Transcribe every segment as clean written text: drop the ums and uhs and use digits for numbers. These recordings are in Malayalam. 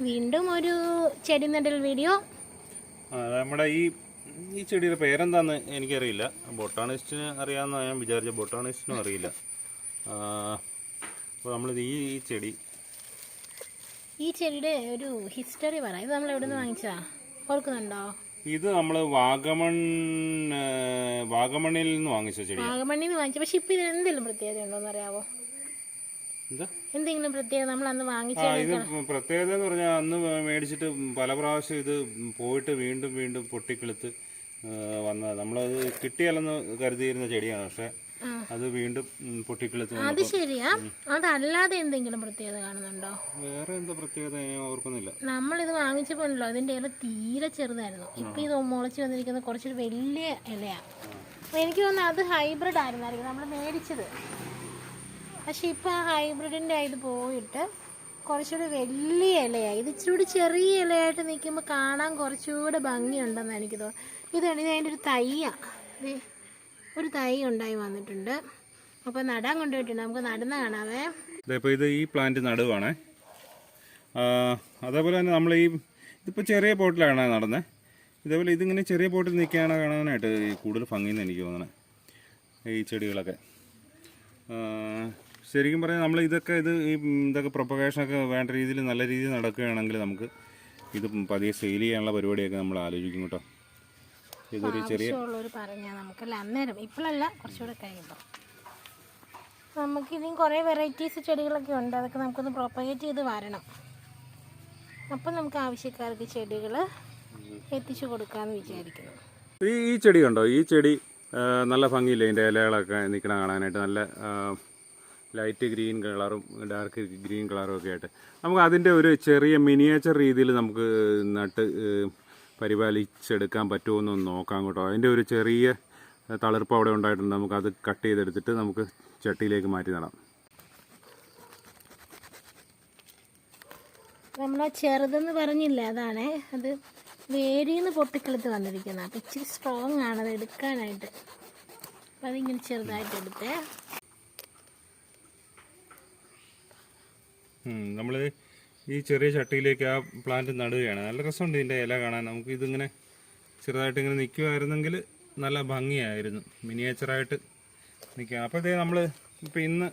വീണ്ടും ഒരു ചെടി നടൽ വീഡിയോ. നമ്മുടെ ഈ ചെടിയുടെ പേരെന്താന്ന് എനിക്കറിയില്ല. ബൊട്ടാണിസ്റ്റിന് അറിയാമെന്ന് ഞാൻ വിചാരിച്ച, ബൊട്ടാണിസ്റ്റിനും അറിയില്ല. അപ്പോൾ നമ്മളിത് ഈ ചെടിയുടെ ഒരു ഹിസ്റ്ററി പറ. ഇത് നമ്മൾ എവിടെ നിന്ന് വാങ്ങിച്ചതാ ഓർക്കുന്നുണ്ടോ? ഇത് നമ്മൾ വാഗമണ്ണിൽ നിന്ന് വാങ്ങിച്ച ചെടി. വാഗമണ്ണിൽ നിന്ന് വാങ്ങിച്ചു. പക്ഷെ ഇപ്പം ഇതിന് എന്തെങ്കിലും പ്രത്യേകത ഉണ്ടോന്ന് അറിയാവോ? എന്തെങ്കിലും പ്രത്യേകത നമ്മൾ അന്ന് വാങ്ങിച്ച? ഇത് പ്രത്യേകത എന്ന് പറഞ്ഞാൽ അന്ന് മേടിച്ചിട്ട് പല പ്രാവശ്യം ഇത് പോയിട്ട് വീണ്ടും പൊട്ടിക്കിളുത്ത് വന്നത്. നമ്മളത് കിട്ടിയാലെന്ന് കരുതിയിരുന്ന ചെടിയാണ്. പക്ഷെ അത് വീണ്ടും പൊട്ടിക്കിളുത്ത്. അത് ശരിയാ. അതല്ലാതെ എന്തെങ്കിലും പ്രത്യേകത കാണുന്നുണ്ടോ? വേറെ എന്താ പ്രത്യേകത ഓർക്കുന്നില്ല. നമ്മളിത് വാങ്ങിച്ചപ്പോഴല്ലോ അതിന്റെ ഇല തീരെ ചെറുതായിരുന്നു. ഇപ്പൊ ഇത് മുളച്ച് വന്നിരിക്കുന്ന കുറച്ചൊരു വലിയ ഇലയാ. എനിക്ക് തോന്നുന്നു അത് ഹൈബ്രിഡ് ആയിരുന്നായിരിക്കും നമ്മൾ മേടിച്ചത്. പക്ഷെ ഇപ്പൊ ആ ഹൈബ്രിഡിന്റെ ഇത് പോയിട്ട് കുറച്ചുകൂടി വലിയ ഇലയായി. ഇത് ഇച്ചിരി ചെറിയ ഇലയായിട്ട് നിൽക്കുമ്പോൾ കാണാൻ കുറച്ചുകൂടെ ഭംഗിയുണ്ടെന്ന് എനിക്ക് തോന്നുന്നു. ഇത് അതിൻ്റെ ഒരു തൈയാ. ഒരു തൈ ഉണ്ടായി വന്നിട്ടുണ്ട്. അപ്പോൾ നടാൻ കൊണ്ടുപോയിട്ടുണ്ട്. നമുക്ക് നടുന്ന കാണാവേ. ഇപ്പോൾ ഇത് ഈ പ്ലാന്റ് നടുവാണേ. അതേപോലെ തന്നെ നമ്മൾ ഇതിപ്പോൾ ചെറിയ പോട്ടിലാണ് നടന്നത്. ഇതേപോലെ ഇതിങ്ങനെ ചെറിയ പോട്ടിൽ നിൽക്കുകയാണ് കാണാനായിട്ട് കൂടുതൽ ഭംഗിയെന്ന് എനിക്ക് തോന്നണേ ഈ ചെടികളൊക്കെ. ശരിക്കും പറഞ്ഞാൽ നമ്മൾ ഇതൊക്കെ പ്രൊപ്പഗേഷനൊക്കെ വേണ്ട രീതിയിൽ നല്ല രീതിയിൽ നടക്കുകയാണെങ്കിൽ നമുക്ക് ഇത് പതിയെ സെയിൽ ചെയ്യാനുള്ള പരിപാടിയൊക്കെ നമ്മൾ ആലോചിക്കും കേട്ടോ. ഇതൊരു ചെറിയ പറഞ്ഞാൽ നമുക്കല്ല അന്നേരം ഇപ്പോഴല്ല കുറച്ചുകൂടെ കഴിയുമ്പോൾ നമുക്കിനിയും കുറേ വെറൈറ്റീസ് ചെടികളൊക്കെ ഉണ്ട്. അതൊക്കെ നമുക്കൊന്ന് പ്രൊപ്പഗേറ്റ് ചെയ്ത് വരണം. അപ്പം നമുക്ക് ആവശ്യക്കാർക്ക് ചെടികൾ എത്തിച്ചു കൊടുക്കാമെന്ന് വിചാരിക്കുന്നു. ഈ ചെടി കണ്ടോ? ഈ ചെടി നല്ല ഭംഗിയില്ലേ? ഇതിൻ്റെ ഇലകളൊക്കെ നിൽക്കണ കാണാനായിട്ട് നല്ല ലൈറ്റ് ഗ്രീൻ കളറും ഡാർക്ക് ഗ്രീൻ കളറും ഒക്കെ ആയിട്ട് നമുക്ക് അതിൻ്റെ ഒരു ചെറിയ മിനിയേച്ചർ രീതിയിൽ നമുക്ക് നട്ട് പരിപാലിച്ചെടുക്കാൻ പറ്റുമോയെന്നൊന്ന് നോക്കാം കേട്ടോ. അതിൻ്റെ ഒരു ചെറിയ തളിർപ്പ് അവിടെ ഉണ്ടായിട്ടുണ്ട്. നമുക്കത് കട്ട് ചെയ്തെടുത്തിട്ട് നമുക്ക് ചട്ടിയിലേക്ക് മാറ്റി നടാം. നമ്മൾ ചെറുതെന്ന് പറഞ്ഞില്ല, അതാണ് അത് വേരിൽ നിന്ന് പൊട്ടിക്കിളുത്ത് വന്നിരിക്കുന്നത്. അപ്പം ഇച്ചിരി സ്ട്രോങ് ആണ് അത് എടുക്കാനായിട്ട്. അപ്പം അതിങ്ങനെ ചെറുതായിട്ട് എടുത്തേ. നമ്മൾ ഈ ചെറിയ ചട്ടിയിലേക്ക് ആ പ്ലാന്റ് നടുകയാണ്. നല്ല രസമുണ്ട് ഇതിൻ്റെ ഇല കാണാൻ. നമുക്ക് ഇതിങ്ങനെ ചെറുതായിട്ട് ഇങ്ങനെ നിൽക്കുമായിരുന്നെങ്കിൽ നല്ല ഭംഗിയായിരുന്നു. മിനിയേച്ചറായിട്ട് നിൽക്കുക. അപ്പോഴത്തേ നമ്മൾ ഇപ്പോൾ ഇന്ന്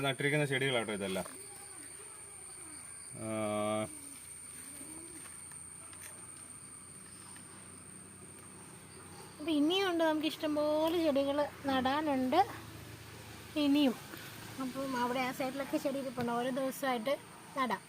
നട്ടിരിക്കുന്ന ചെടികളാട്ടോ ഇതെല്ലാം. അപ്പം ഇനിയും ഉണ്ട്, നമുക്ക് ഇഷ്ടംപോലെ ചെടികൾ നടാനുണ്ട് ഇനിയും. അപ്പം അവിടെ ആ സൈഡിലൊക്കെ ചെടി ഇരിപ്പുണ്ട്. ഓരോ ദിവസമായിട്ട് നടാം.